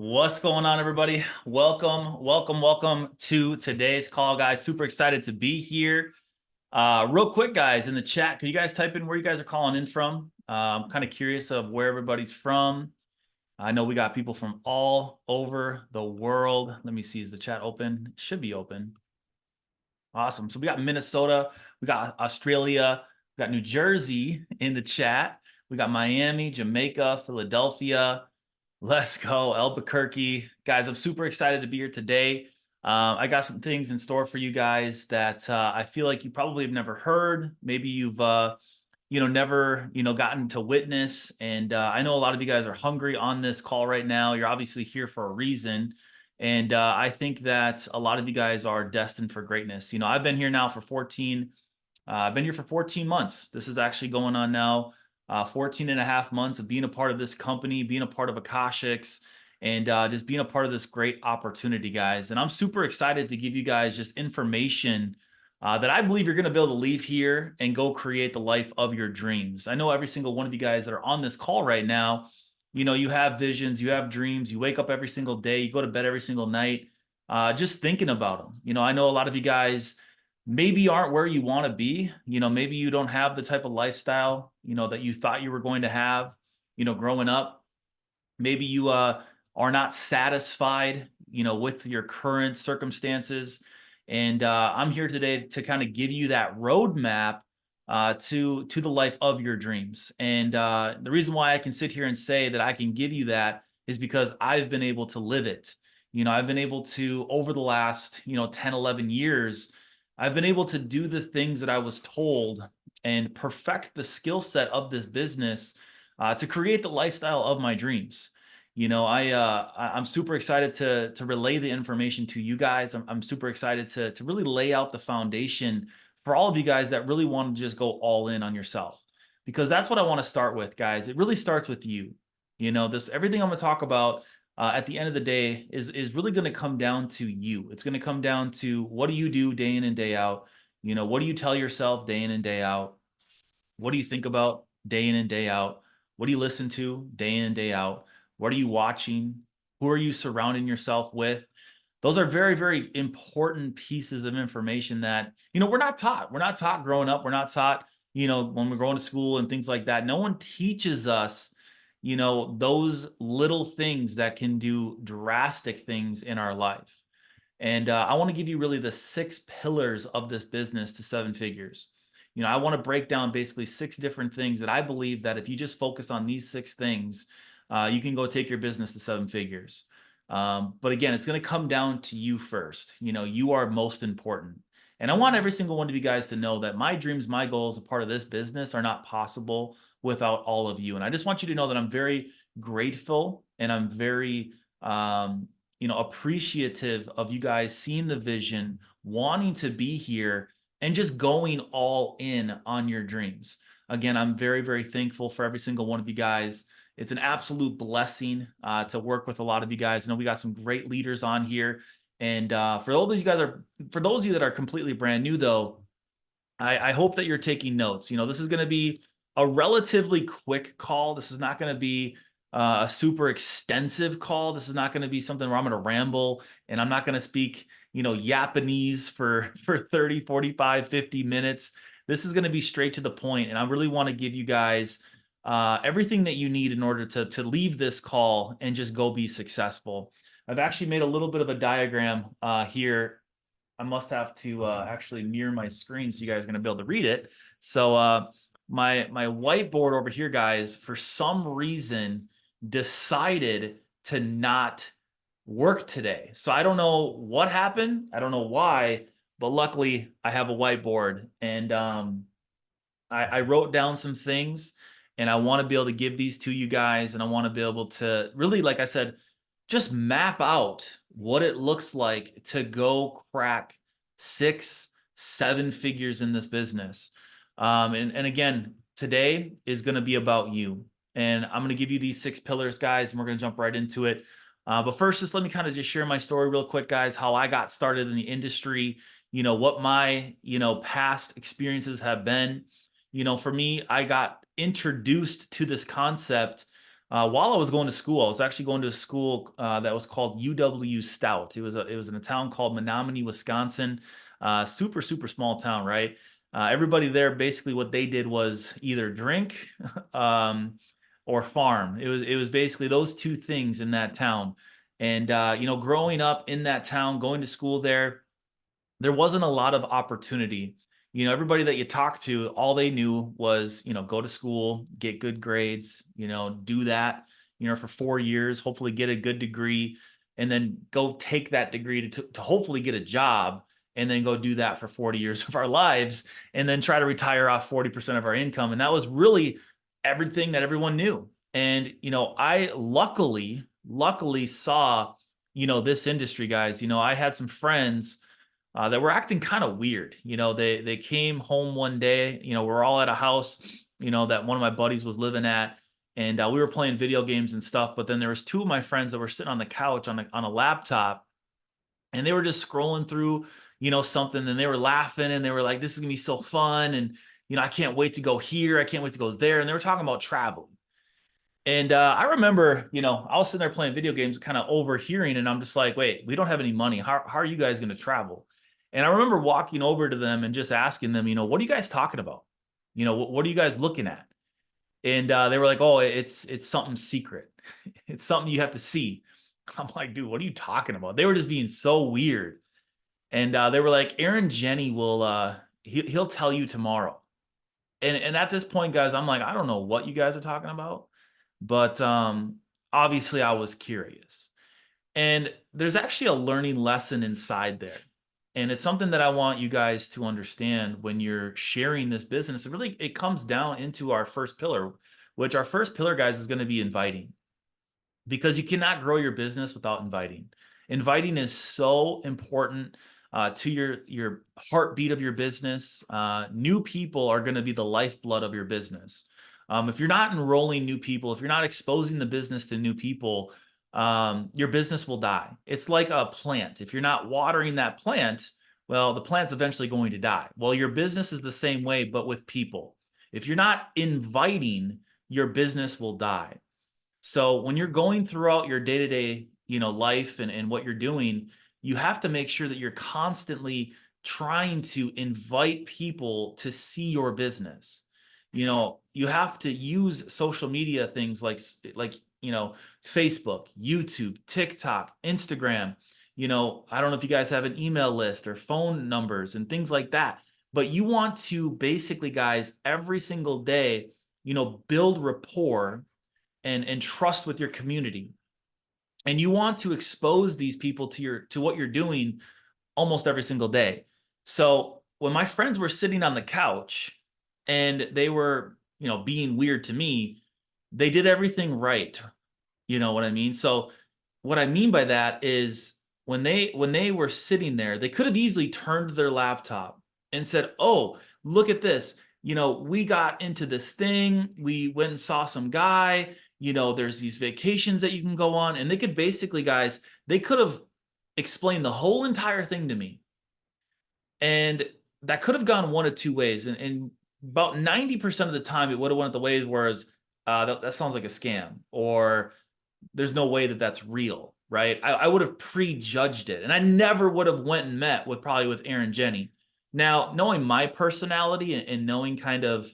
What's going on, everybody? Welcome to today's call, guys. Super excited to be here. Real quick, guys, in the chat, can you guys type in where you guys are calling in from? I'm kind of curious of where everybody's from. I know we got people from all over the world. Let me see, is the chat open? It should be open. Awesome. So we got Minnesota, we got Australia, we got New Jersey in the chat. We got Miami, Jamaica, Philadelphia. Let's go, Albuquerque. Guys, I'm super excited to be here today. I got some things in store for you guys that I feel like you probably have never heard. Maybe you've never gotten to witness. And I know a lot of you guys are hungry on this call right now. You're obviously here for a reason. And I think that a lot of you guys are destined for greatness. I've been here now for 14. I've been here for 14 months. This is actually going on now 14 and a half months of being a part of this company, being a part of Akashics, and just being a part of this great opportunity, guys. And I'm super excited to give you guys just information that I believe you're going to be able to leave here and go create the life of your dreams. I know every single one of you guys that are on this call right now, you have visions, you have dreams, you wake up every single day, you go to bed every single night, just thinking about them. I know a lot of you guys maybe aren't where you want to be. Maybe you don't have the type of lifestyle, that you thought you were going to have, growing up. Maybe you are not satisfied, with your current circumstances. And I'm here today to kind of give you that roadmap to the life of your dreams. And the reason why I can sit here and say that I can give you that is because I've been able to live it. I've been able to, over the last, 10, 11 years, I've been able to do the things that I was told and perfect the skill set of this business to create the lifestyle of my dreams. I'm super excited to relay the information to you guys. I'm super excited to really lay out the foundation for all of you guys that really want to just go all in on yourself, because that's what I want to start with, guys. It really starts with you. Everything I'm going to talk about at the end of the day is really going to come down to you. It's going to come down to, what do you do day in and day out? What do you tell yourself day in and day out? What do you think about day in and day out? What do you listen to day in and day out? What are you watching? Who are you surrounding yourself with? Those are very, very important pieces of information that, we're not taught. We're not taught growing up. We're not taught, when we're going to school and things like that. No one teaches us, those little things that can do drastic things in our life. And I want to give you really the 6 pillars of this business to 7 figures. I want to break down basically 6 different things that I believe that if you just focus on these 6 things, you can go take your business to 7 figures. But again, it's going to come down to you first. You are most important. And I want every single one of you guys to know that my dreams, my goals, a part of this business are not possible without all of you. And I just want you to know that I'm very grateful and I'm very, appreciative of you guys seeing the vision, wanting to be here, and just going all in on your dreams. Again, I'm very, very thankful for every single one of you guys. It's an absolute blessing to work with a lot of you guys. I know we got some great leaders on here. And for those of you that are completely brand new, though, I hope that you're taking notes. This is going to be a relatively quick call. This is not going to be a super extensive call. This is not going to be something where I'm going to ramble and I'm not going to speak, Japanese for 30, 45, 50 minutes. This is going to be straight to the point. And I really want to give you guys everything that you need in order to leave this call and just go be successful. I've actually made a little bit of a diagram here. I must have to actually mirror my screen so you guys are going to be able to read it. So my whiteboard over here, guys, for some reason decided to not work today. So I don't know what happened. I don't know why, but luckily I have a whiteboard, and I wrote down some things, and I want to be able to give these to you guys. And I want to be able to really, like I said, just map out what it looks like to go crack 6, 7 figures in this business. And again, today is going to be about you. And I'm going to give you these 6 pillars, guys, and we're going to jump right into it. But first, just let me kind of just share my story real quick, guys, how I got started in the industry, what my, past experiences have been. For me, I got introduced to this concept while I was going to school. I was actually going to a school that was called UW Stout. It was in a town called Menominee, Wisconsin. Super super small town, right? Everybody there basically what they did was either drink um, or farm. It was basically those two things in that town. And growing up in that town, going to school there wasn't a lot of opportunity. Everybody that you talk to, all they knew was, go to school, get good grades, do that, for 4 years, hopefully get a good degree, and then go take that degree to hopefully get a job, and then go do that for 40 years of our lives, and then try to retire off 40% of our income. And that was really everything that everyone knew. And, I luckily saw, this industry, guys. I had some friends that were acting kind of weird. They came home one day. We're all at a house, that one of my buddies was living at, and we were playing video games and stuff. But then there was two of my friends that were sitting on the couch on a laptop, and they were just scrolling through, something, and they were laughing, and they were like, "This is gonna be so fun," and I can't wait to go here. I can't wait to go there. And they were talking about traveling. And I remember, I was sitting there playing video games, kind of overhearing, and I'm just like, wait, we don't have any money. How are you guys going to travel? And I remember walking over to them and just asking them, what are you guys talking about? What are you guys looking at? And they were like, oh, it's something secret. It's something you have to see. I'm like, dude, what are you talking about? They were just being so weird. And they were like, Aaron Jenny will, he'll tell you tomorrow. And at this point, guys, I'm like, I don't know what you guys are talking about. But obviously, I was curious. And there's actually a learning lesson inside there. And it's something that I want you guys to understand when you're sharing this business. It comes down into our first pillar, which our first pillar, guys, is going to be inviting, because you cannot grow your business without inviting. Inviting is so important to your heartbeat of your business. New people are going to be the lifeblood of your business. If you're not enrolling new people, if you're not exposing the business to new people, your business will die. It's like a plant. If you're not watering that plant, well, the plant's eventually going to die. Well, your business is the same way, but with people. If you're not inviting, your business will die. So when you're going throughout your day-to-day, life and what you're doing, you have to make sure that you're constantly trying to invite people to see your business. You have to use social media things like Facebook, YouTube, TikTok, Instagram. I don't know if you guys have an email list or phone numbers and things like that, but you want to basically, guys, every single day, build rapport and trust with your community. And you want to expose these people to what you're doing almost every single day. So when my friends were sitting on the couch and they were, being weird to me, they did everything right. You know what I mean? So what I mean by that is when they were sitting there, they could have easily turned to their laptop and said, "Oh, look at this. We got into this thing. We went and saw some guy. There's these vacations that you can go on." And they could basically, guys, they could have explained the whole entire thing to me. And that could have gone one of two ways. And about 90% of the time, it would have went the ways whereas that sounds like a scam, or there's no way that that's real, right? I would have prejudged it, and I never would have went and met with probably with Aaron Jenny. Now, knowing my personality and knowing kind of,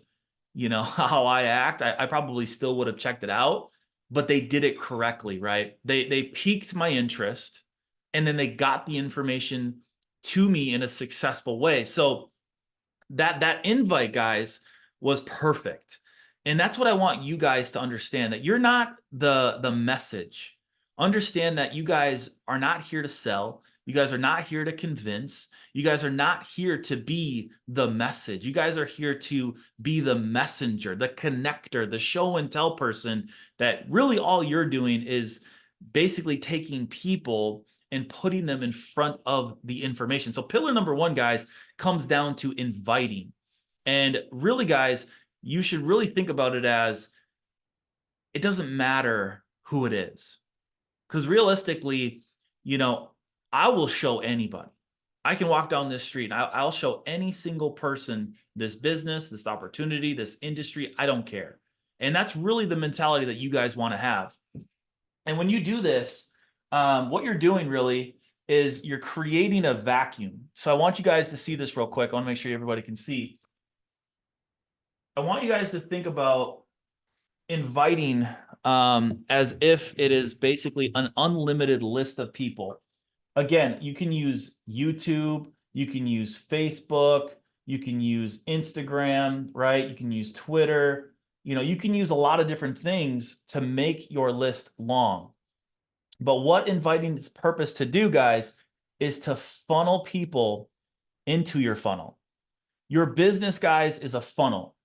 how I act, I probably still would have checked it out, but they did it correctly, right? They piqued my interest, and then they got the information to me in a successful way. So that invite, guys, was perfect. And that's what I want you guys to understand, that you're not the message. Understand that you guys are not here to sell. You guys are not here to convince. You guys are not here to be the message. You guys are here to be the messenger, the connector, the show and tell person, that really all you're doing is basically taking people and putting them in front of the information. So pillar number one, guys, comes down to inviting. And really, guys, you should really think about it as, it doesn't matter who it is. Because realistically, I will show anybody. I can walk down this street and I'll show any single person this business, this opportunity, this industry. I don't care. And that's really the mentality that you guys want to have. And when you do this, what you're doing really is you're creating a vacuum. So I want you guys to see this real quick. I want to make sure everybody can see. I want you guys to think about inviting as if it is basically an unlimited list of people. Again, you can use YouTube, you can use Facebook, you can use Instagram, right? You can use Twitter. You can use a lot of different things to make your list long. But what inviting its purpose to do, guys, is to funnel people into your funnel. Your business, guys, is a funnel.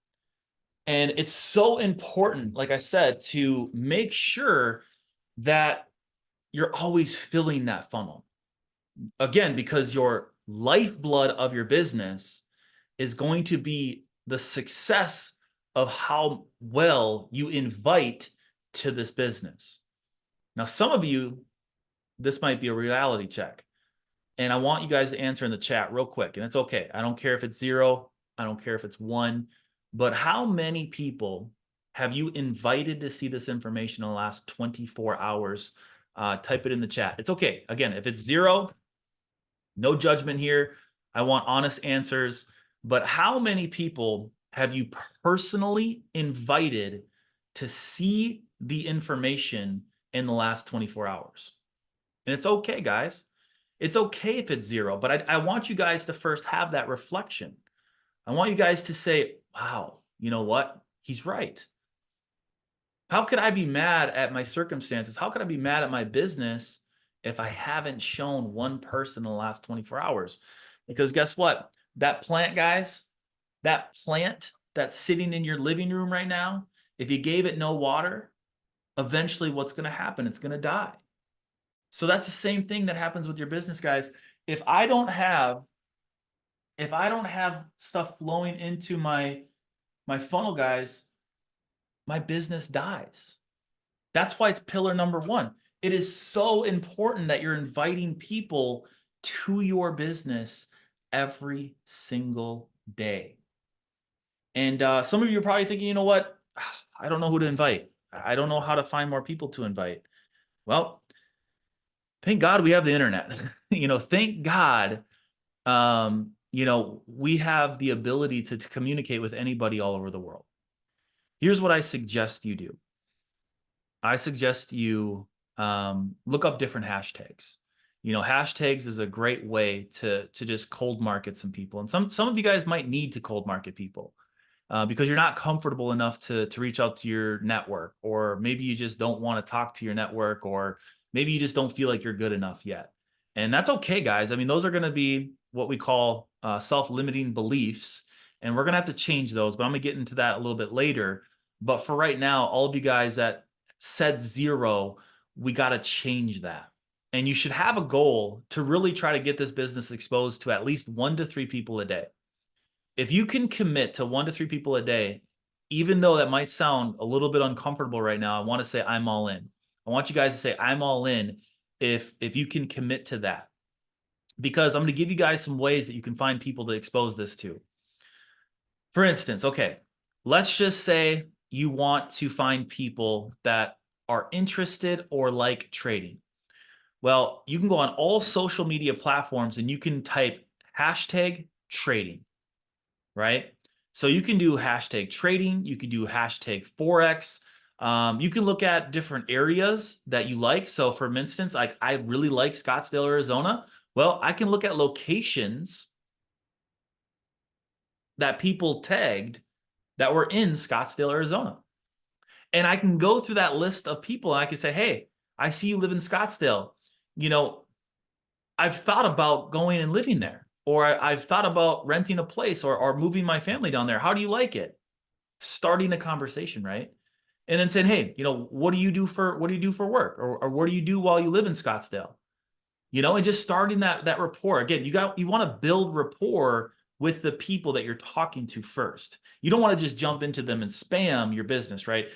And it's so important, like I said, to make sure that you're always filling that funnel. Again, because your lifeblood of your business is going to be the success of how well you invite to this business. Now, some of you, this might be a reality check. And I want you guys to answer in the chat real quick. And it's okay. I don't care if it's 0. I don't care if it's 1. But how many people have you invited to see this information in the last 24 hours? Type it in the chat. It's okay. Again, if it's 0, no judgment here. I want honest answers. But how many people have you personally invited to see the information in the last 24 hours? And it's okay, guys. It's okay if it's 0, but I want you guys to first have that reflection. I want you guys to say, wow, you know what? He's right. How could I be mad at my circumstances? How could I be mad at my business if I haven't shown one person in the last 24 hours? Because guess what? That plant, guys, that plant that's sitting in your living room right now, if you gave it no water, eventually what's going to happen? It's going to die. So that's the same thing that happens with your business, guys. If I don't have stuff flowing into my funnel, guys, my business dies. That's why it's pillar number 1. It is so important that you're inviting people to your business every single day. And some of you are probably thinking, you know what? I don't know who to invite. I don't know how to find more people to invite. Well, thank God we have the internet. Thank God, we have the ability to communicate with anybody all over the world. Here's what I suggest you do. I suggest you look up different hashtags. Hashtags is a great way to just cold market some people. And some of you guys might need to cold market people because you're not comfortable enough to reach out to your network, or maybe you just don't want to talk to your network, or maybe you just don't feel like you're good enough yet. And that's okay, guys. I mean, those are going to be what we call self-limiting beliefs, and we're going to have to change those, but I'm going to get into that a little bit later. But for right now, all of you guys that said 0, we got to change that. And you should have a goal to really try to get this business exposed to at least 1 to 3 people a day. If you can commit to 1 to 3 people a day, even though that might sound a little bit uncomfortable right now, I want to say I'm all in. I want you guys to say I'm all in if you can commit to that. Because I'm going to give you guys some ways that you can find people to expose this to. For instance, okay, let's just say you want to find people that are interested or like trading. Well, you can go on all social media platforms and you can type hashtag trading, right? So you can do hashtag trading, you can do hashtag Forex. You can look at different areas that you like. So for instance, like I really like Scottsdale, Arizona. Well, I can look at locations that people tagged that were in Scottsdale, Arizona. And I can go through that list of people and I can say, hey, I see you live in Scottsdale. I've thought about going and living there, or I've thought about renting a place or moving my family down there. How do you like it? Starting a conversation, right? And then saying, hey, what do you do for work? Or what do you do while you live in Scottsdale? And just starting that rapport. Again, you want to build rapport with the people that you're talking to first. You don't want to just jump into them and spam your business, right?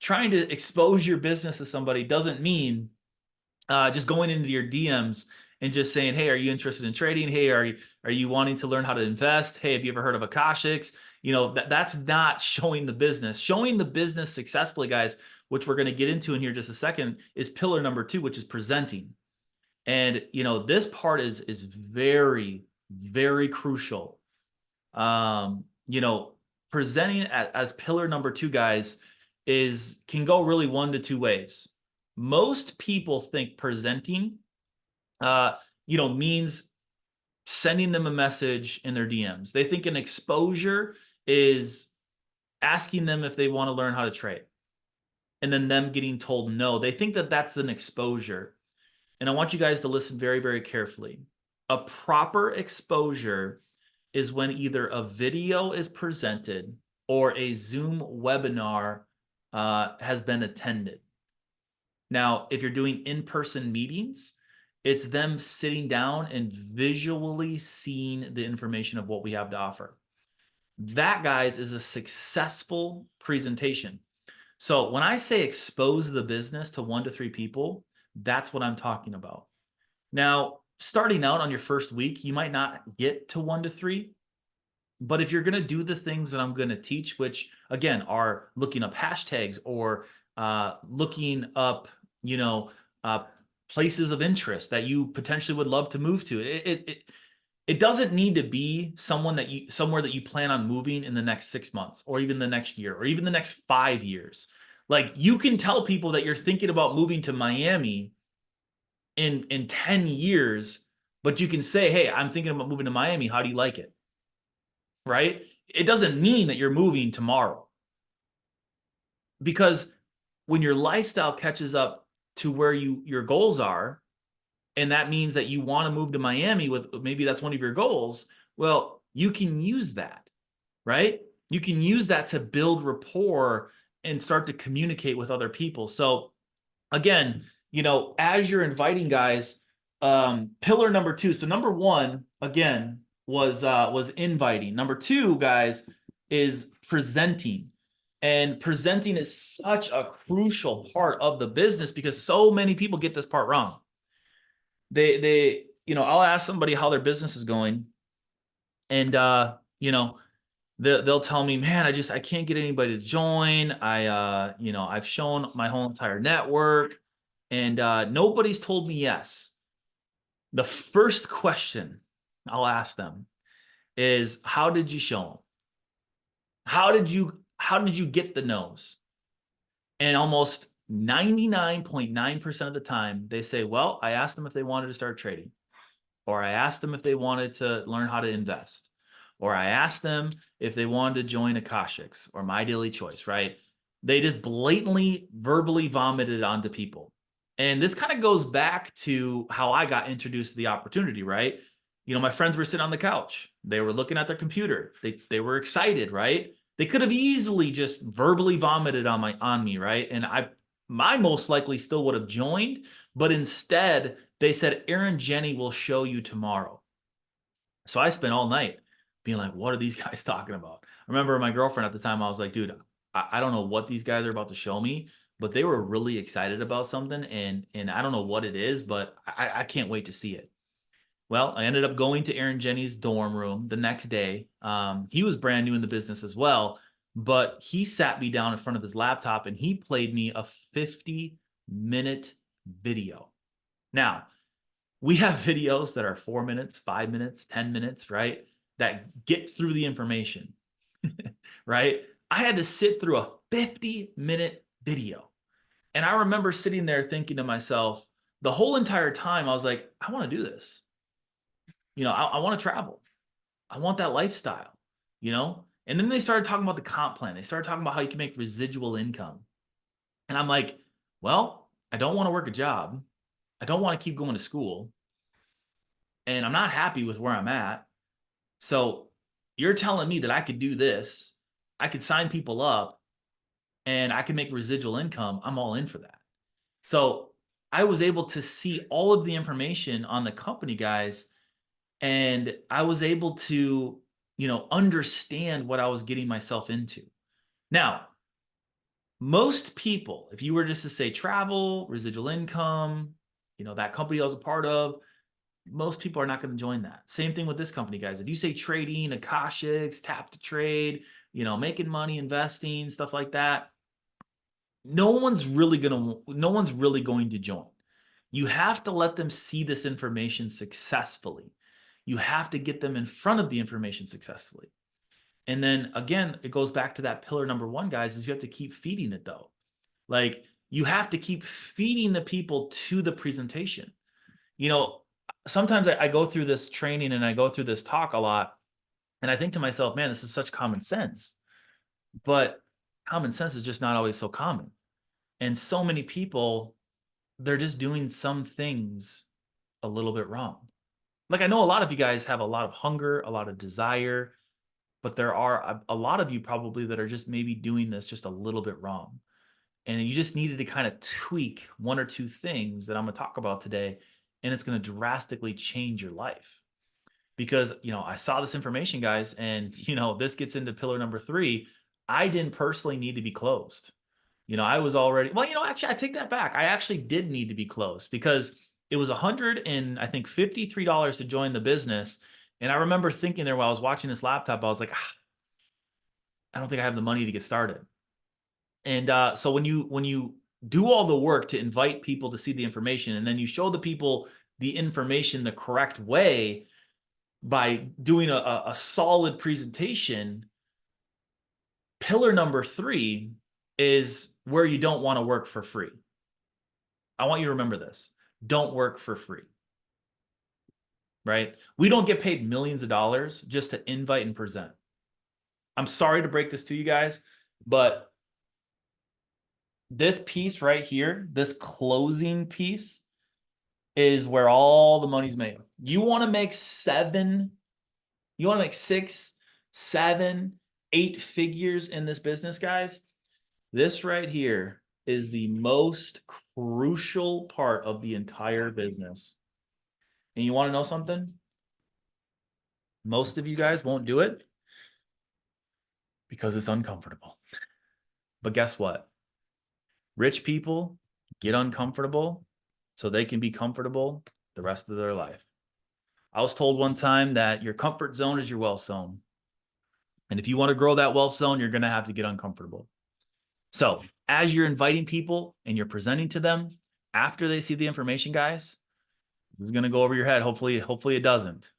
Trying to expose your business to somebody doesn't mean just going into your DMs and just saying, hey, are you interested in trading? Hey, are you wanting to learn how to invest? Hey, have you ever heard of Akashics? That's not showing the business. Showing the business successfully, guys, which we're going to get into in here just a second, is pillar number 2, which is presenting. And this part is very, very crucial. Presenting as pillar number 2, guys, can go really one to two ways. Most people think presenting means sending them a message in their DMs. They think an exposure is asking them if they want to learn how to trade, and then them getting told no. They think that that's an exposure. And I want you guys to listen very, very carefully. A proper exposure is when either a video is presented or a Zoom webinar has been attended. Now, if you're doing in-person meetings, it's them sitting down and visually seeing the information of what we have to offer. That, guys, is a successful presentation. So when I say expose the business to 1 to 3 people, that's what I'm talking about. Now, starting out on your first week, you might not get to 1 to 3, but if you're going to do the things that I'm going to teach, which again are looking up hashtags or looking up, places of interest that you potentially would love to move to, it doesn't need to be somewhere that you plan on moving in the next 6 months or even the next year or even the next 5 years. Like, you can tell people that you're thinking about moving to Miami in 10 years, but you can say, hey, I'm thinking about moving to Miami. How do you like it? Right? It doesn't mean that you're moving tomorrow, because when your lifestyle catches up to where your goals are, and that means that you want to move to Miami with, maybe that's one of your goals, well, you can use that, right? You can use that to build rapport and start to communicate with other people. So again, as you're inviting guys, pillar number 2. So number 1, again, was inviting. Number 2, guys, is presenting. And presenting is such a crucial part of the business because so many people get this part wrong. I'll ask somebody how their business is going, and they'll tell me, man, I can't get anybody to join. I've shown my whole entire network, and nobody's told me yes. The first question I'll ask them is, how did you show them? How did you get the no's? And almost 99.9% of the time, they say, well, I asked them if they wanted to start trading, or I asked them if they wanted to learn how to invest, or I asked them if they wanted to join Akashics or My Daily Choice, right? They just blatantly, verbally vomited onto people. And this kind of goes back to how I got introduced to the opportunity, right? My friends were sitting on the couch. They were looking at their computer. They were excited, right? They could have easily just verbally vomited on me, right? And I most likely still would have joined, but instead they said, Aaron, Jenny will show you tomorrow. So I spent all night being like, what are these guys talking about? I remember my girlfriend at the time, I was like, dude, I don't know what these guys are about to show me, but they were really excited about something, and I don't know what it is, but I can't wait to see it. Well, I ended up going to Aaron Jenny's dorm room the next day. He was brand new in the business as well, but he sat me down in front of his laptop and he played me a 50-minute video. Now, we have videos that are 4 minutes, 5 minutes, 10 minutes, right? That get through the information, right? I had to sit through a 50-minute video. And I remember sitting there thinking to myself, the whole entire time, I was like, I want to do this. I want to travel. I want that lifestyle, And then they started talking about the comp plan. They started talking about how you can make residual income. And I'm like, well, I don't want to work a job. I don't want to keep going to school. And I'm not happy with where I'm at. So you're telling me that I could do this, I could sign people up, and I could make residual income. I'm all in for that. So I was able to see all of the information on the company, guys, and I was able to, understand what I was getting myself into. Now, most people, if you were just to say travel, residual income, that company I was a part of, most people are not going to join that. Same thing with this company, guys. If you say trading, Akashics, tap to trade, making money, investing, stuff like that, no one's really going to join. You have to let them see this information successfully. You have to get them in front of the information successfully. And then again, it goes back to that pillar number one, guys, is you have to keep feeding it though. Like you have to keep feeding the people to the presentation. Sometimes I go through this training and I go through this talk a lot, and I think to myself, man, this is such common sense. But common sense is just not always so common. And so many people, they're just doing some things a little bit wrong. Like I know a lot of you guys have a lot of hunger, a lot of desire, but there are a lot of you probably that are just maybe doing this just a little bit wrong. And you just needed to kind of tweak one or two things that I'm going to talk about today, and it's going to drastically change your life. Because, I saw this information, guys, and, this gets into pillar number 3. I didn't personally need to be closed. I was already, well, actually, I take that back. I actually did need to be closed because it was $153 to join the business. And I remember thinking there while I was watching this laptop, I was like, I don't think I have the money to get started. And so when you do all the work to invite people to see the information, and then you show the people the information the correct way by doing a solid presentation, pillar number 3 is where you don't want to work for free. I want you to remember this. Don't work for free. Right? We don't get paid millions of dollars just to invite and present. I'm sorry to break this to you guys, but this piece right here, this closing piece, is where all the money's made. You want to make 6, 7, 8 figures in this business, guys. This right here is the most crucial part of the entire business. And you want to know something? Most of you guys won't do it because it's uncomfortable. But guess what? Rich people get uncomfortable so they can be comfortable the rest of their life. I was told one time that your comfort zone is your wealth zone. And if you want to grow that wealth zone, you're going to have to get uncomfortable. So as you're inviting people and you're presenting to them, after they see the information, guys, this is going to go over your head. Hopefully it doesn't.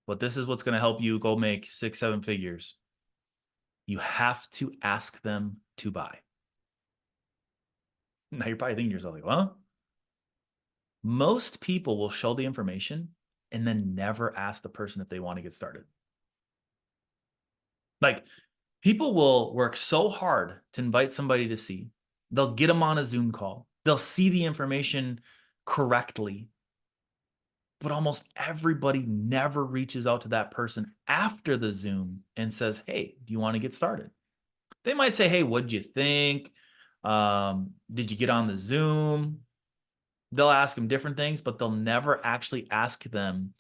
But this is what's going to help you go make 6, 7 figures. You have to ask them to buy. Now you're probably thinking to yourself, like, well, most people will show the information and then never ask the person if they want to get started. Like, people will work so hard to invite somebody to see. They'll get them on a Zoom call. They'll see the information correctly. But almost everybody never reaches out to that person after the Zoom and says, hey, do you want to get started? They might say, hey, what'd you think? Did you get on the Zoom? They'll ask them different things, but they'll never actually ask them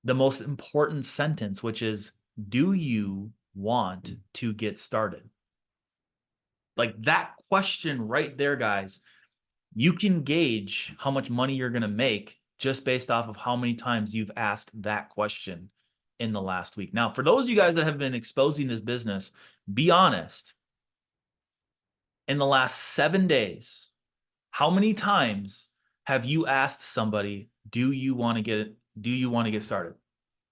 the most important sentence, which is, do you want to get started? Like that question right there, guys, you can gauge how much money you're going to make just based off of how many times you've asked that question in the last week. Now, for those of you guys that have been exposing this business, be honest. In the last 7 days, how many times have you asked somebody, do you want to get started?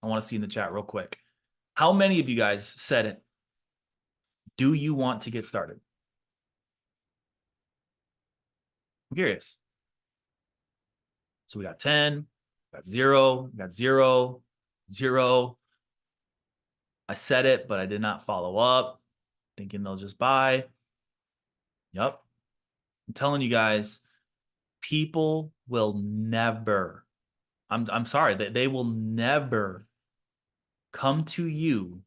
I want to see in the chat real quick. How many of you guys said it? Do you want to get started? I'm curious. So we got 10, got 0, got 0, 0. I said it, but I did not follow up, thinking they'll just buy. Yep. I'm telling you guys, people will never, I'm sorry, they will never come to you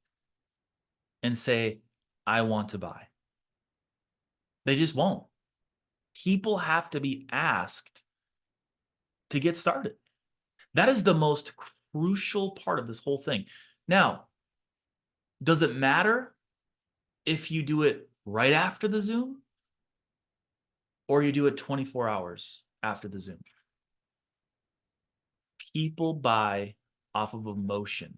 and say, I want to buy. They just won't. People have to be asked to get started. That is the most crucial part of this whole thing. Now, does it matter if you do it right after the Zoom or you do it 24 hours after the Zoom? People buy off of emotion.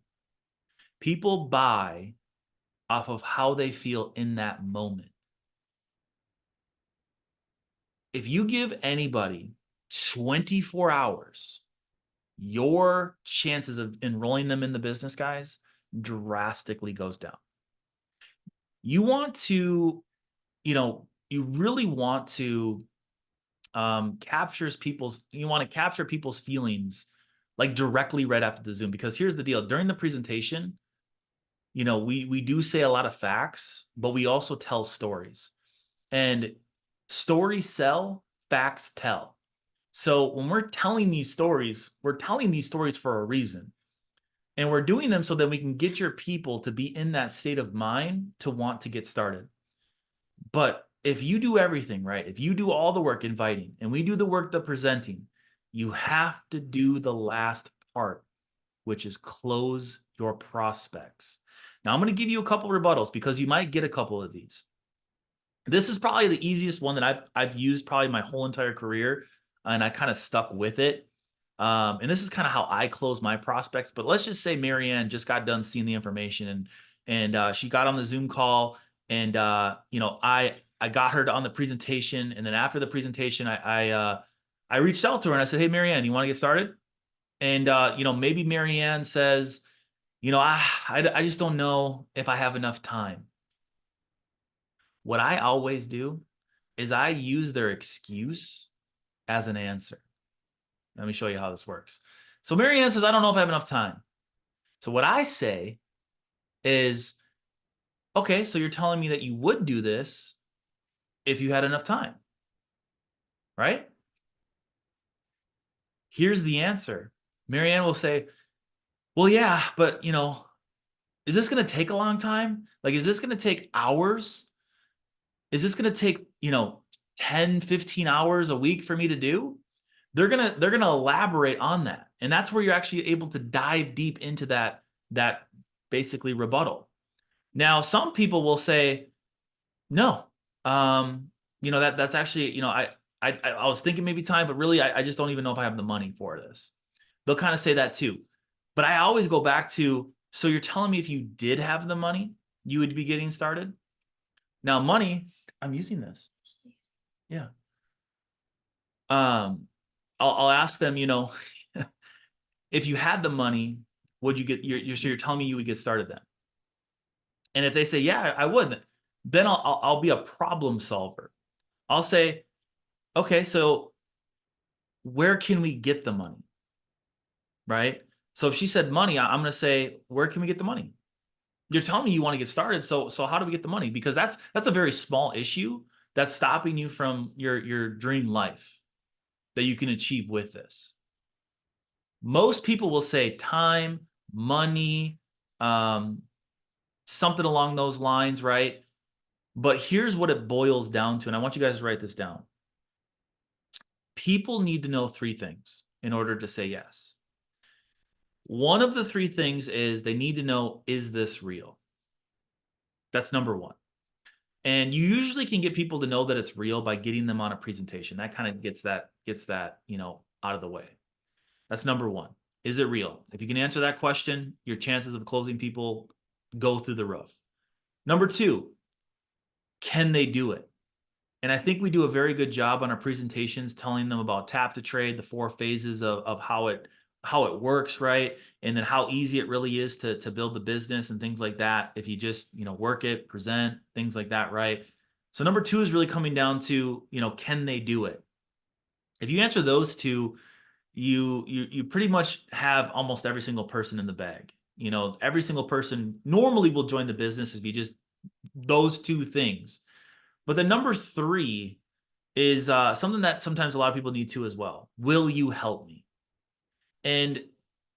People buy off of how they feel in that moment. If you give anybody 24 hours, your chances of enrolling them in the business, guys, drastically goes down. You want to, you really want to you want to capture people's feelings like directly right after the Zoom. Because here's the deal: during the presentation, we do say a lot of facts, but we also tell stories. And stories sell, facts tell. So when we're telling these stories, we're telling these stories for a reason. And we're doing them so that we can get your people to be in that state of mind to want to get started. But if you do everything right, if you do all the work inviting and we do the work the presenting, you have to do the last part, which is close your prospects. Now, I'm going to give you a couple rebuttals because you might get a couple of these. This is probably the easiest one that I've used probably my whole entire career, and I kind of stuck with it. And this is kind of how I close my prospects. But let's just say Marianne just got done seeing the information, and she got on the Zoom call, and I got her on the presentation, and then after the presentation, I reached out to her and I said, "Hey, Marianne, you want to get started?" And maybe Marianne says, I just don't know if I have enough time. What I always do is I use their excuse as an answer. Let me show you how this works. So Marianne says, I don't know if I have enough time. So what I say is, okay, so you're telling me that you would do this if you had enough time, right? Here's the answer. Marianne will say, well, yeah, but is this going to take a long time? Like, is this going to take hours? Is this going to take, 10, 15 hours a week for me to do? They're going to elaborate on that. And that's where you're actually able to dive deep into that basically rebuttal. Now, some people will say, no, that's actually, I was thinking maybe time, but really, I just don't even know if I have the money for this. They'll kind of say that too. But I always go back to, so you're telling me if you did have the money, you would be getting started? Now, money, I'm using this. Yeah. I'll ask them, if you had the money, would you get so you're telling me you would get started then? And if they say, yeah, I would, then I'll be a problem solver. I'll say, okay, so where can we get the money? Right? So if she said money, I'm going to say, where can we get the money? You're telling me you want to get started. So how do we get the money? Because that's a very small issue that's stopping you from your dream life that you can achieve with this. Most people will say time, money, something along those lines, right? But here's what it boils down to, and I want you guys to write this down. People need to know three things in order to say yes. One of the three things is they need to know, is this real? That's number one. And you usually can get people to know that it's real by getting them on a presentation. That kind of gets that, out of the way. That's number one. Is it real? If you can answer that question, your chances of closing people go through the roof. Number two, can they do it? And I think we do a very good job on our presentations telling them about tap to trade, the 4 phases of how it works, right? And then how easy it really is to build the business and things like that. If you just, work it, present, things like that, right? So number 2 is really coming down to, can they do it? If you answer those two, you pretty much have almost every single person in the bag. Every single person normally will join the business if you just those 2 things. But the number 3 is something that sometimes a lot of people need to as well. Will you help me? And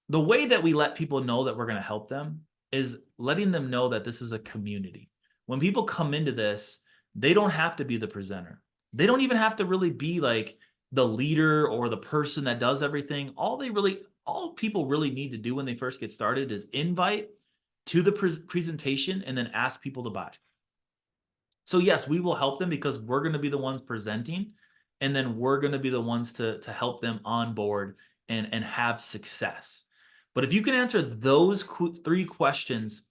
the way that we let people know that we're going to help them is letting them know that this is a community. When people come into this, they don't have to be the presenter. They don't even have to really be like the leader or the person that does everything. All people really need to do when they first get started is invite to the presentation and then ask people to buy. So yes, we will help them because we're going to be the ones presenting, and then we're going to be the ones to help them on board and have success. But if you can answer those three questions,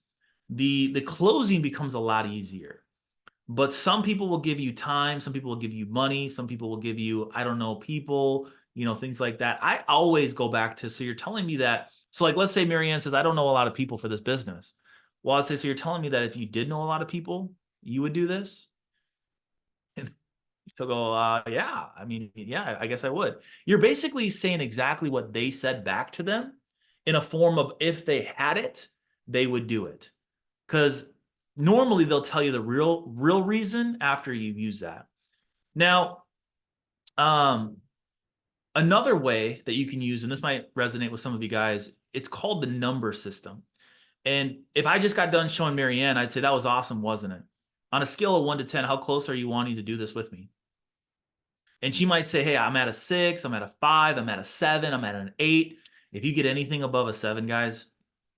the closing becomes a lot easier. But some people will give you time, some people will give you money, some people will give you, I don't know, people, things like that. I always go back to, so you're telling me that, so like, let's say Marianne says, I don't know a lot of people for this business. Well, I'd say, so you're telling me that if you did know a lot of people, you would do this? And she'll go, yeah, I mean, yeah, I guess I would. You're basically saying exactly what they said back to them in a form of, if they had it, they would do it. Because normally they'll tell you the real reason after you use that. Now, another way that you can use, and this might resonate with some of you guys, it's called the number system. And if I just got done showing Marianne, I'd say that was awesome, wasn't it? On a scale of 1 to 10, how close are you wanting to do this with me? And she might say, hey, I'm at a 6, I'm at a 5, I'm at a 7, I'm at an 8. If you get anything above a 7, guys,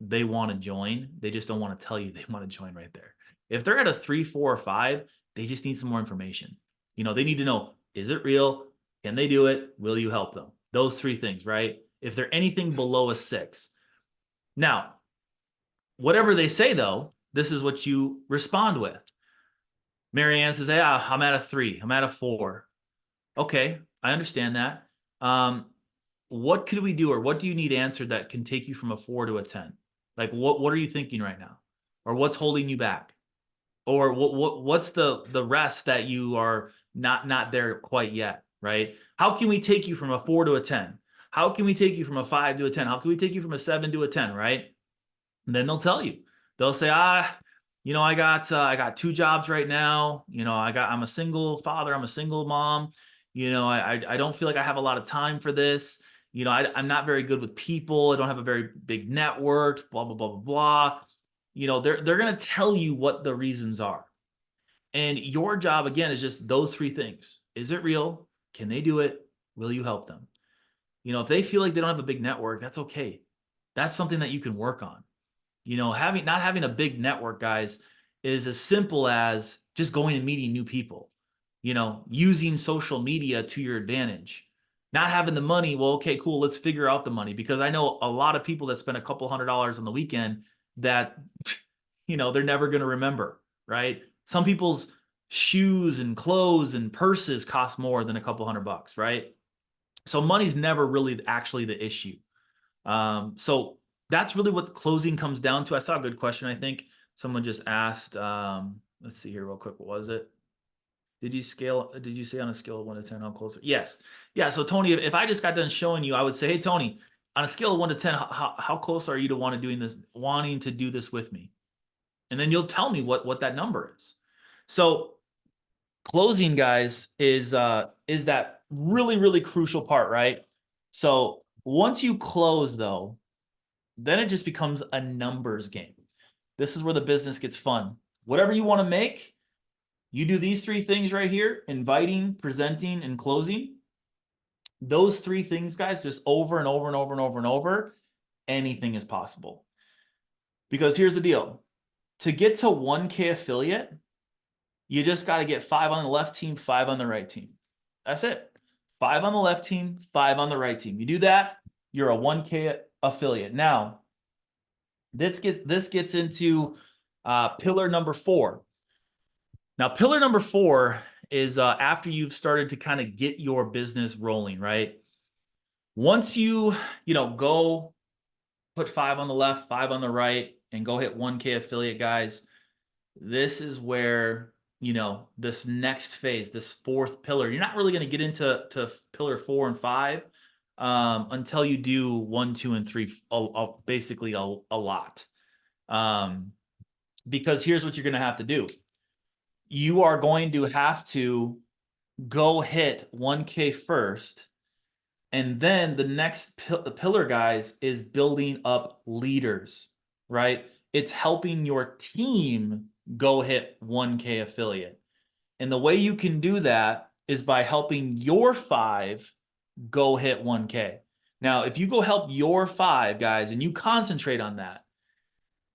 they want to join. They just don't want to tell you they want to join right there. If they're at a 3, 4, or 5, they just need some more information. They need to know, is it real? Can they do it? Will you help them? Those 3 things, right? If they're anything below a 6. Now, whatever they say, though, this is what you respond with. Marianne says, hey, I'm at a 3, I'm at a 4. Okay, I understand that. What could we do, or what do you need answered that can take you from a 4 to a 10? Like, what are you thinking right now? Or what's holding you back? Or what's the rest that you are not there quite yet, right? How can we take you from a 4 to a 10? How can we take you from a 5 to a 10? How can we take you from a 7 to a 10, right? And then they'll tell you. They'll say, I got 2 jobs right now. I'm a single father, I'm a single mom. I don't feel like I have a lot of time for this. I'm not very good with people. I don't have a very big network, blah, blah, blah, blah, blah. They're going to tell you what the reasons are. And your job, again, is just those 3 things. Is it real? Can they do it? Will you help them? If they feel like they don't have a big network, that's okay. That's something that you can work on. Not having a big network, guys, is as simple as just going and meeting new people, using social media to your advantage. Not having the money, well, okay, cool, let's figure out the money, because I know a lot of people that spend a couple $100s on the weekend that, they're never going to remember, right? Some people's shoes and clothes and purses cost more than a couple $100, right? So money's never really actually the issue. So that's really what closing comes down to. I saw a good question. I think someone just asked, let's see here real quick. What was it? Did you say on a scale of 1 to 10, how close? Yes. Yeah. So Tony, if I just got done showing you, I would say, hey, Tony, on a scale of 1 to 10, how close are you to wanting to do this with me? And then you'll tell me what that number is. So closing, guys, is that really, really crucial part, right? So once you close, though, then it just becomes a numbers game. This is where the business gets fun. Whatever you want to make, you do these 3 things right here: inviting, presenting, and closing. Those 3 things, guys, just over and over and over and over and over, anything is possible. Because here's the deal. To get to 1K affiliate, you just got to get 5 on the left team, 5 on the right team. That's it. 5 on the left team, 5 on the right team. You do that, you're a 1K affiliate. Now, this gets into pillar number 4. Now, pillar number 4 is after you've started to kind of get your business rolling, right? Once you go put 5 on the left, 5 on the right, and go hit 1K affiliate, guys, this is where this next phase, this 4th pillar, you're not really going to get into pillar 4 and 5 until you do 1, 2, and 3, basically a lot. Because here's what you're going to have to do. You are going to have to go hit 1K first. And then the next pillar, guys, is building up leaders, right? It's helping your team go hit 1K affiliate. And the way you can do that is by helping your 5 go hit 1K. Now, if you go help your 5, guys, and you concentrate on that,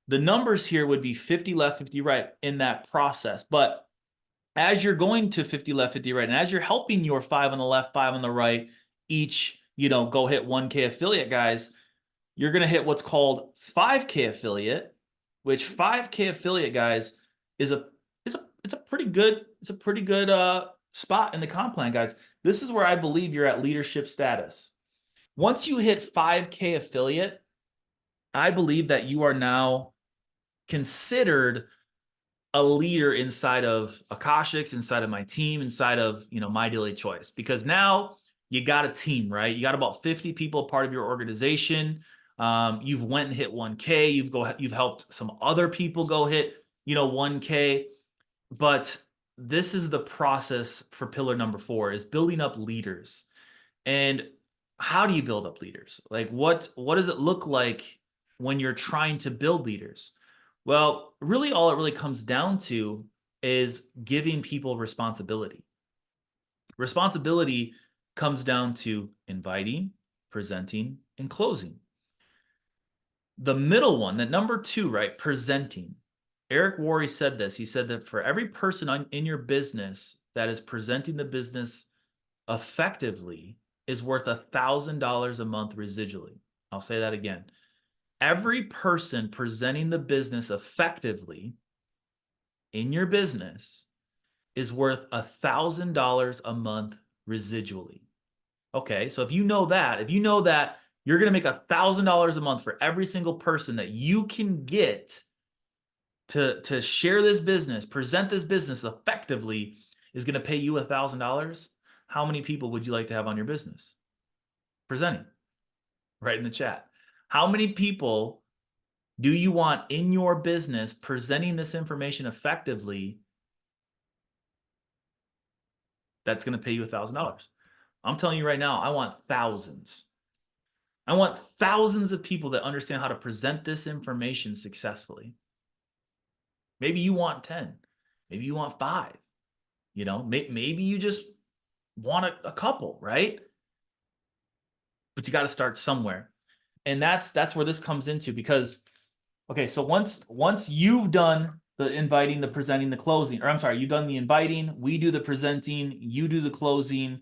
the numbers here would be 50 left, 50 right in that process. But as you're going to 50 left, 50 right, and as you're helping your 5 on the left, 5 on the right, each go hit 1K affiliate, guys, you're going to hit what's called 5K affiliate, which 5K affiliate, guys, is a it's a pretty good spot in the comp plan, guys. This is where I believe you're at leadership status. Once you hit 5K affiliate, I believe that you are now considered a leader inside of Akashics, inside of my team, inside of My Daily Choice, because now you got a team, right? You got about 50 people part of your organization. You've went and hit 1K. You've helped some other people go hit 1K. But this is the process for pillar number 4, is building up leaders. And how do you build up leaders? Like what does it look like when you're trying to build leaders? Well, really all it really comes down to is giving people responsibility. Responsibility comes down to inviting, presenting, and closing. The middle one, that number 2, right? Presenting. Eric Worre said this. He said that for every person in your business that is presenting the business effectively is worth $1,000 a month residually. I'll say that again. Every person presenting the business effectively in your business is worth $1,000 a month residually. Okay, so if you know that you're going to make $1,000 a month for every single person that you can get to share this business, present this business effectively, is going to pay you $1,000. How many people would you like to have on your business presenting? Right in the chat. How many people do you want in your business presenting this information effectively that's going to pay you $1,000? I'm telling you right now, I want thousands. I want thousands of people that understand how to present this information successfully. Maybe you want 10. Maybe you want 5. Maybe you just want a couple, right? But you got to start somewhere. And that's where this comes into, because, okay, so once you've done the inviting, the presenting, the closing, or I'm sorry, you've done the inviting, we do the presenting, you do the closing,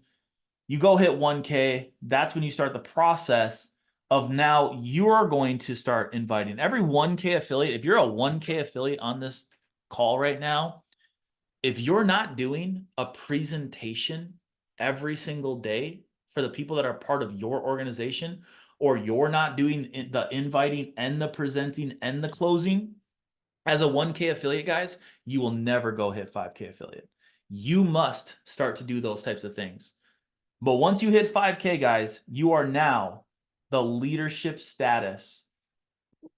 you go hit 1K, that's when you start the process of now you're going to start inviting. Every 1K affiliate, if you're a 1K affiliate on this call right now, if you're not doing a presentation every single day for the people that are part of your organization, or you're not doing the inviting and the presenting and the closing as a 1K affiliate, guys, you will never go hit 5K affiliate. You must start to do those types of things. But once you hit 5K, guys, you are now the leadership status.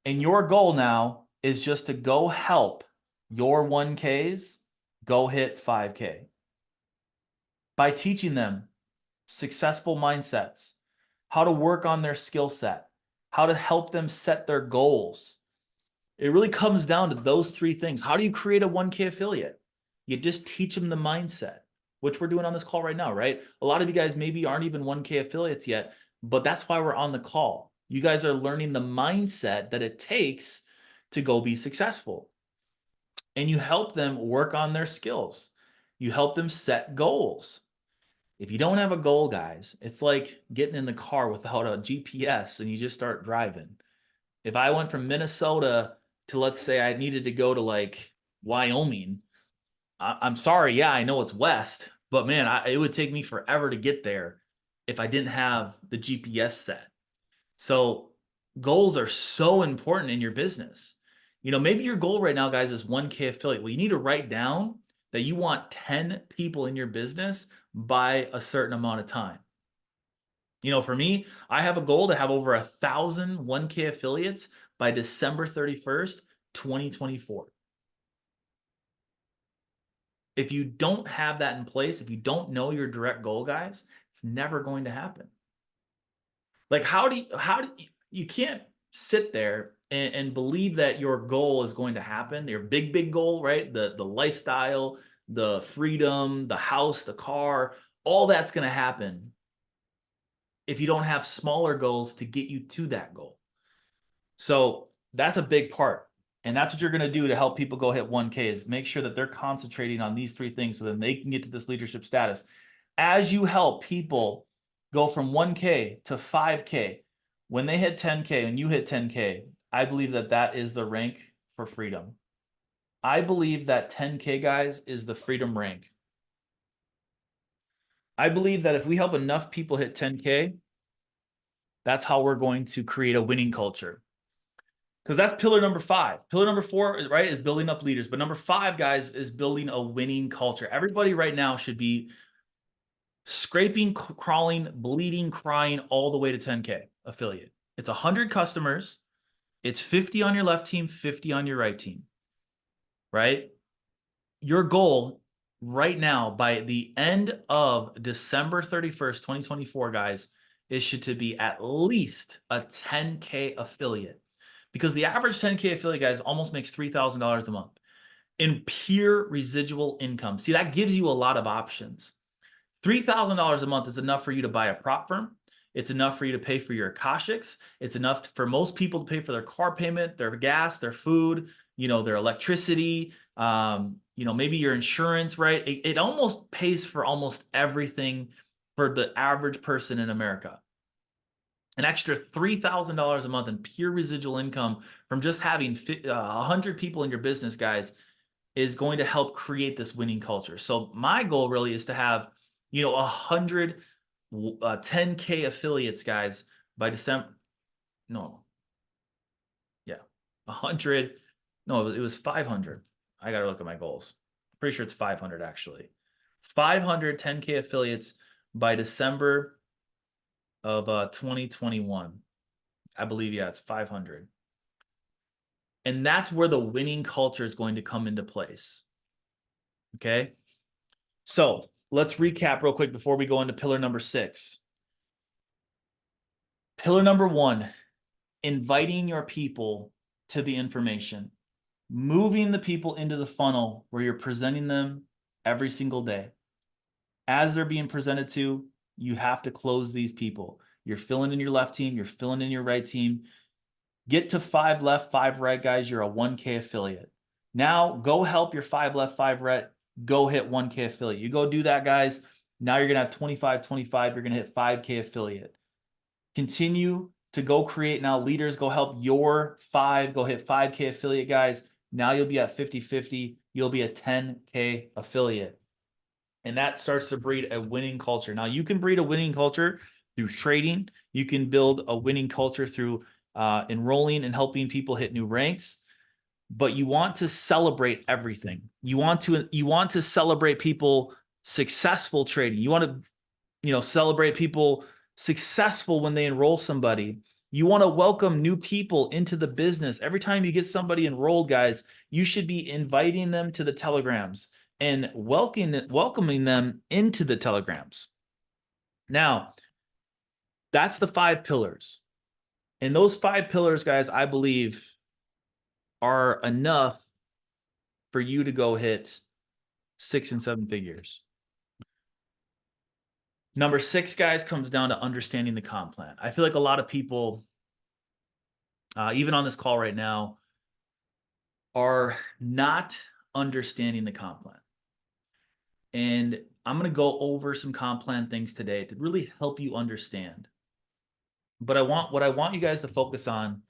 And your goal now is just to go help your 1Ks go hit 5K by teaching them successful mindsets, how to work on their skill set, how to help them set their goals. It really comes down to those 3 things. How do you create a 1K affiliate? You just teach them the mindset, which we're doing on this call right now, right? A lot of you guys maybe aren't even 1K affiliates yet, but that's why we're on the call. You guys are learning the mindset that it takes to go be successful. And you help them work on their skills. You help them set goals. If you don't have a goal, guys, it's like getting in the car without a GPS and you just start driving. If I went from Minnesota to, let's say I needed to go to like Wyoming, I'm sorry, yeah, I know it's west, but man, it would take me forever to get there if I didn't have the GPS set. So goals are so important in your business. Maybe your goal right now, guys, is 1K affiliate. Well, you need to write down that you want 10 people in your business by a certain amount of time. For me, I have a goal to have over 1,000 1K affiliates by December 31st, 2024. If you don't have that in place, if you don't know your direct goal, guys, it's never going to happen. Like, you can't sit there and believe that your goal is going to happen, your big goal, right? The lifestyle, the freedom, the house, the car, all that's going to happen if you don't have smaller goals to get you to that goal. So that's a big part. And that's what you're going to do to help people go hit 1K, is make sure that they're concentrating on these 3 things so that they can get to this leadership status. As you help people go from 1K to 5K. When they hit 10K and you hit 10K, I believe that that is the rank for freedom. I believe that 10K, guys, is the freedom rank. I believe that if we help enough people hit 10K, that's how we're going to create a winning culture. Because that's pillar number 5. Pillar number 4, right, is building up leaders. But number 5, guys, is building a winning culture. Everybody right now should be scraping, crawling, bleeding, crying all the way to 10K affiliate. It's 100 customers. It's 50 on your left team, 50 on your right team, right? Your goal right now by the end of December 31st, 2024, guys, is to be at least a 10K affiliate. Because the average 10K affiliate, guys, almost makes $3,000 a month in pure residual income. See, that gives you a lot of options. $3,000 a month is enough for you to buy a prop firm. It's enough for you to pay for your Akashics. It's enough for most people to pay for their car payment, their gas, their food, their electricity, maybe your insurance, right? It almost pays for almost everything for the average person in America. An extra $3,000 a month in pure residual income from just having 100 people in your business, guys, is going to help create this winning culture. So my goal really is to have 100 10K affiliates, guys, by December. No. Yeah. 100. No, it was 500. I got to look at my goals. Pretty sure it's 500 actually. 500 10K affiliates by December of 2021. I believe, yeah, it's 500. And that's where the winning culture is going to come into place. Okay. So let's recap real quick before we go into pillar number 6. Pillar number 1, inviting your people to the information, moving the people into the funnel where you're presenting them every single day. As they're being presented to, you have to close these people. You're filling in your left team, you're filling in your right team. Get to 5 left, 5 right, guys. You're a 1K affiliate. Now go help your 5 left, 5 right. Go hit 1K affiliate. You go do that, guys. Now you're going to have 25, 25. You're going to hit 5K affiliate. Continue to go create now leaders. Go help your 5. Go hit 5K affiliate, guys. Now you'll be at 50-50. You'll be a 10K affiliate. And that starts to breed a winning culture. Now you can breed a winning culture through trading. You can build a winning culture through enrolling and helping people hit new ranks, but you want to celebrate everything. You want to celebrate people successful trading. You want to, celebrate people successful when they enroll somebody. You want to welcome new people into the business. Every time you get somebody enrolled, guys, you should be inviting them to the telegrams and welcoming them into the telegrams. Now, that's the 5 pillars. And those 5 pillars, guys, I believe are enough for you to go hit 6 and 7 figures. Number 6, guys, comes down to understanding the comp plan. I feel like a lot of people, even on this call right now, are not understanding the comp plan. And I'm going to go over some comp plan things today to really help you understand. But what I want you guys to focus on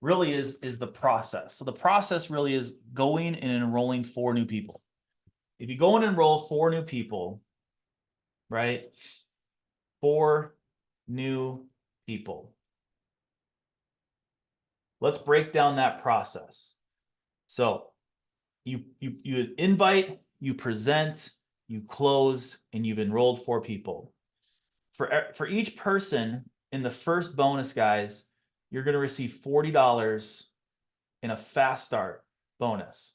really is the process. So the process really is going and enrolling 4 new people. If you go and enroll 4 new people, right? 4 new people. Let's break down that process. So you invite, you present, you close, and you've enrolled 4 people. For each person in the first bonus, guys, you're going to receive $40 in a fast start bonus.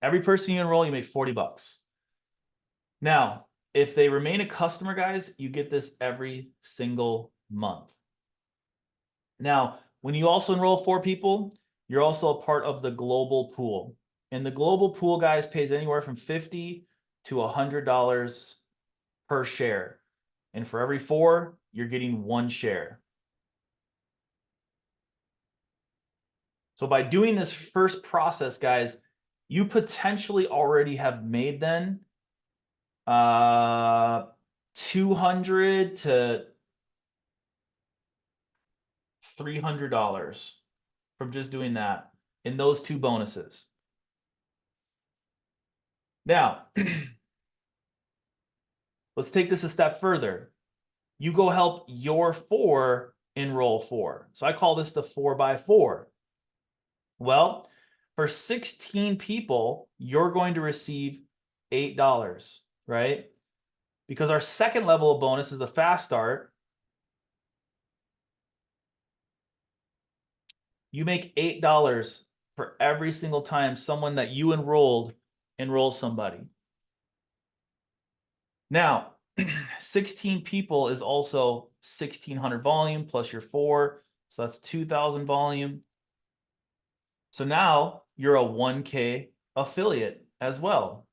Every person you enroll, you make $40. Now, if they remain a customer, guys, you get this every single month. Now, when you also enroll 4 people, you're also a part of the global pool. And the global pool, guys, pays anywhere from $50 to $100 per share. And for every 4, you're getting 1 share. So by doing this first process, guys, you potentially already have made then $200 to $300 from just doing that in those two bonuses. Now, let's take this a step further. You go help your 4 enroll 4. So I call this the 4x4. Well, for 16 people, you're going to receive $8, right? Because our second level of bonus is a fast start. You make $8 for every single time someone that you enrolls somebody. Now, 16 people is also 1,600 volume plus your 4. So that's 2,000 volume. So now you're a 1K affiliate as well.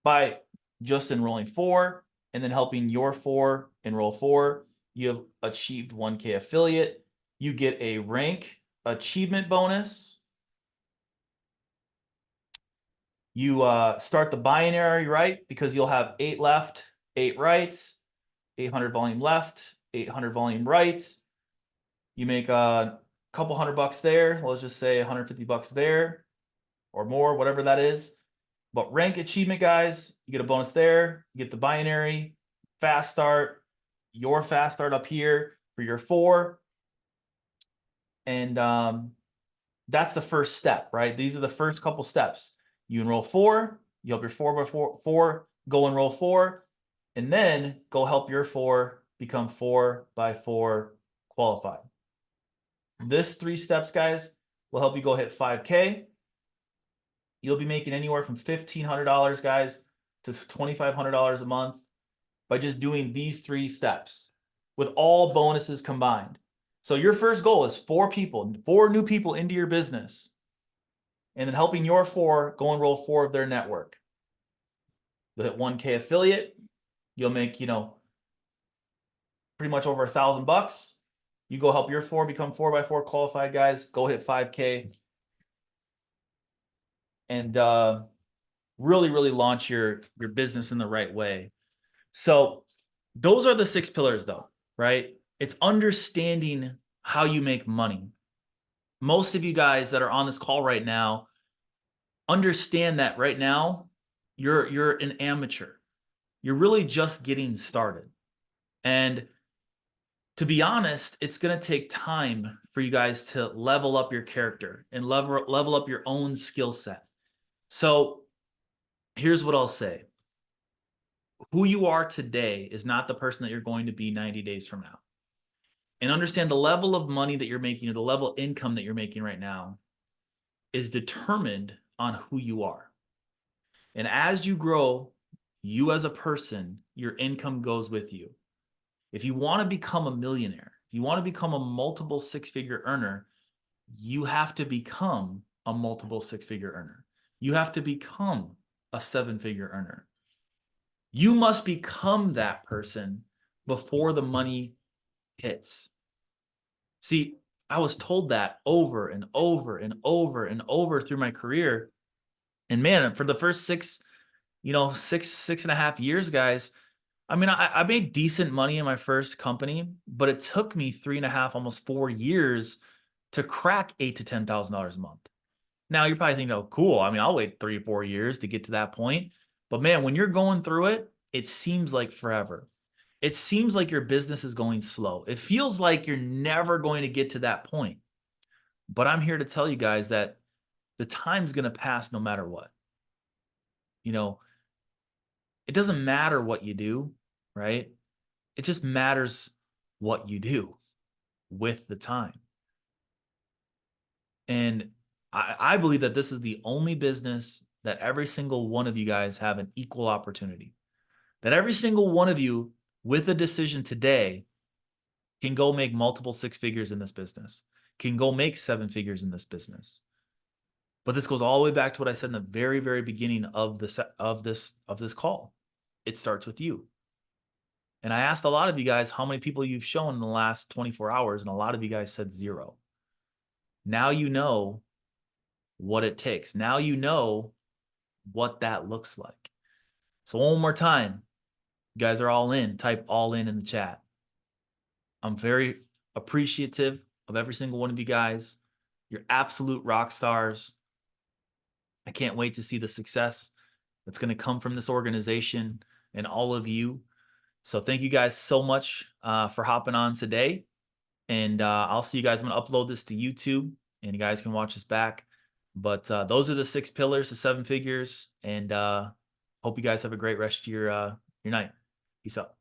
By just enrolling 4 and then helping your 4 enroll 4, you have achieved 1K affiliate. You get a rank achievement bonus. You start the binary, right? Because you'll have 8 left, 8 rights, 800 volume left, 800 volume right. You make a couple $100 there. Let's just say $150 there or more, whatever that is. But rank achievement, guys, you get a bonus there. You get the binary, fast start, your fast start up here for your 4. And that's the first step, right? These are the first couple steps. You enroll 4, you help your 4x4, go enroll 4, and then go help your 4 become 4x4 qualified. This 3 steps, guys, will help you go hit 5K. You'll be making anywhere from $1,500, guys, to $2,500 a month by just doing these 3 steps with all bonuses combined. So your first goal is 4 people, 4 new people into your business, and then helping your 4 go enroll 4 of their network. You'll hit 1K affiliate. You'll make, pretty much over $1,000. You go help your 4 become 4x4 qualified, guys. Go hit 5K. And really, really launch your business in the right way. So those are the 6 pillars, though, right? It's understanding how you make money. Most of you guys that are on this call right now understand that right now you're an amateur. You're really just getting started. And to be honest, it's going to take time for you guys to level up your character and level up your own skill set. So here's what I'll say. Who you are today is not the person that you're going to be 90 days from now. And understand the level of money that you're making or the level of income that you're making right now is determined on who you are. And as you grow, you as a person, your income goes with you. If you want to become a millionaire, if you want to become a multiple 6-figure earner, you have to become a multiple 6-figure earner. You have to become a 7-figure earner. You must become that person before the money hits. See, I was told that over and over and over and over through my career. And man, for the first 6.5 years, guys, I mean, I made decent money in my first company, but it took me 3.5, almost 4 years to crack $8,000 to $10,000 a month. Now you're probably thinking, oh, cool. I mean, I'll wait 3 or 4 years to get to that point. But man, when you're going through it, it seems like forever. It seems like your business is going slow. It feels like you're never going to get to that point. But I'm here to tell you guys that the time's going to pass no matter what. It doesn't matter what you do, right? It just matters what you do with the time. And I believe that this is the only business that every single one of you guys have an equal opportunity. That every single one of you with a decision today can go make multiple 6 figures in this business, can go make 7 figures in this business. But this goes all the way back to what I said in the very, very beginning of this call. It starts with you. And I asked a lot of you guys how many people you've shown in the last 24 hours, and a lot of you guys said 0. Now you know what it takes. Now you know what that looks like. So one more time, you guys are all in. Type all in the chat. I'm very appreciative of every single one of you guys. You're absolute rock stars. I can't wait to see the success that's going to come from this organization and all of you. So thank you guys so much for hopping on today. And I'll see you guys. I'm going to upload this to YouTube and you guys can watch this back. But those are the 6 pillars to 7 figures. And hope you guys have a great rest of your night. Peace out.